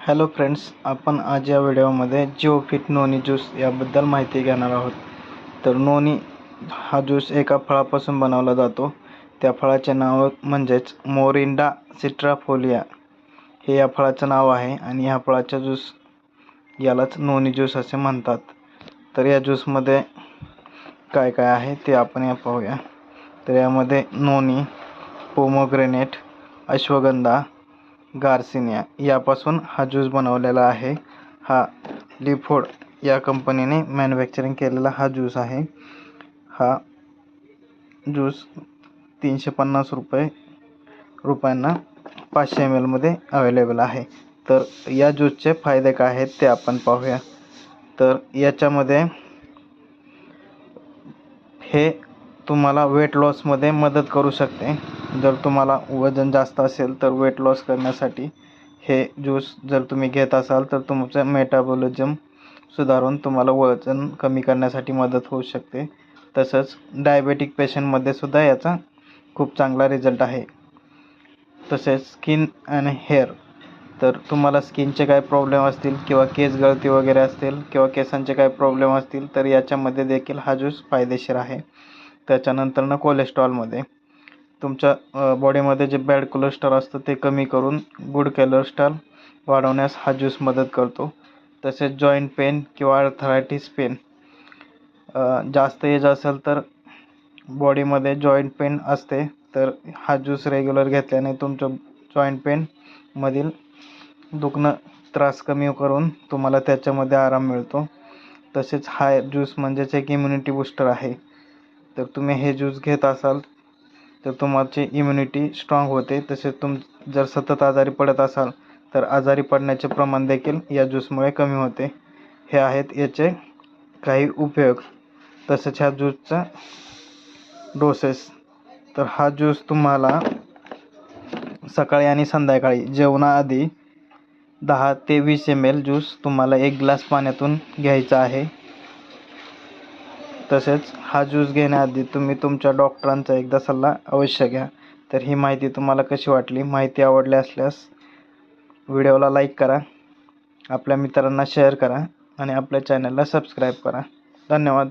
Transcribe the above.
Hello friends, आपण आज या व्हिडिओमध्ये जिओफिट नोनी ज्यूस याबद्दल माहिती घेणार आहोत। तर नोनी हा ज्यूस एका फळापासून बनवला जातो। त्या फळाचे नाव म्हणजेच मोरिंडा सिट्राफोलिया हे या फळाचं नाव आहे आणि ह्या फळाच्या ज्यूस यालाच नोनी ज्यूस असे म्हणतात। तर या ज्यूसमध्ये काय काय आहे ते आपण पाहूया। तर यामध्ये नोनी, पोमोग्रेनेट, अश्वगंधा, गार्सिनिया यापासून हा ज्यूस बनवलेला आहे। हा लिफोड या कंपनीने मॅन्युफॅक्चरिंग केलेला हा ज्यूस आहे। हा ज्यूस 350 रुपयांना 500 ml मध्ये अवेलेबल आहे। तर या ज्यूसचे फायदे काय आहेत ते आपण पाहूया। तर याच्यामध्ये हे तुम्हाला वेट लॉस मध्ये मदत करू शकते। जर तुम्हाला वजन जास्त असेल तर वेट लॉस करण्यासाठी हे ज्यूस जर तुम्ही घेत असाल तर तुमचं मेटाबॉलिझम सुधारून तुम्हाला वजन कमी करण्यासाठी मदत होऊ शकते। तसंच डायबेटिक पेशंटमध्ये सुद्धा याचा खूप चांगला रिझल्ट आहे। तसेच स्किन आणि हेअर, तर तुम्हाला स्किनचे काही प्रॉब्लेम असतील किंवा केस गळती वगैरे असतील किंवा केसांचे काही प्रॉब्लेम असतील तर याच्यामध्ये देखील हा ज्यूस फायदेशीर आहे। त्याच्यानंतर कोलेस्ट्रॉलमध्ये तुमच्या बॉडीमध्ये जे बॅड कोलेस्ट्रॉल असतं ते कमी करून गुड कोलेस्ट्रॉल वाढवण्यास हा ज्यूस मदत करतो। तसेच जॉईंट पेन किंवा आर्थरायटिस पेन जास्त एज असेल तर बॉडीमध्ये जॉईंट पेन असते, तर हा ज्यूस रेग्युलर घेतल्याने तुमच्या जॉईंट पेन मधील दुखणं त्रास कमी करून तुम्हाला त्याच्यामध्ये आराम मिळतो। तसेच हा ज्यूस म्हणजेच एक इम्युनिटी बूस्टर आहे। तर तुम्ही हे ज्यूस घेत असाल तर तुमची इम्युनिटी स्ट्रॉंग होते। तसेच जर सतत आजारी पडत असाल तर आजारी पडण्याचे प्रमाण देखील या ज्यूसमुळे कमी होते। हे आहेत याचे काही उपयोग। तसेच ह्या ज्यूसचा डोसेस, तर हा ज्यूस तुम्हाला सकाळी आणि संध्याकाळी जेवणाआधी 10 ते 20 ml ज्यूस तुम्हाला 1 ग्लास पाण्यातून घ्यायचा आहे। तसेच हा ज्यूस घेण्याआधी तुम्ही तुमच्या डॉक्टरांचा एकदा सल्ला अवश्य घ्या। तर ही माहिती तुम्हाला कशी वाटली? माहिती आवडली असल्यास व्हिडिओला लाईक करा, आपल्या मित्रांना शेअर करा आणि आपल्या चॅनलला सबस्क्राईब करा। धन्यवाद।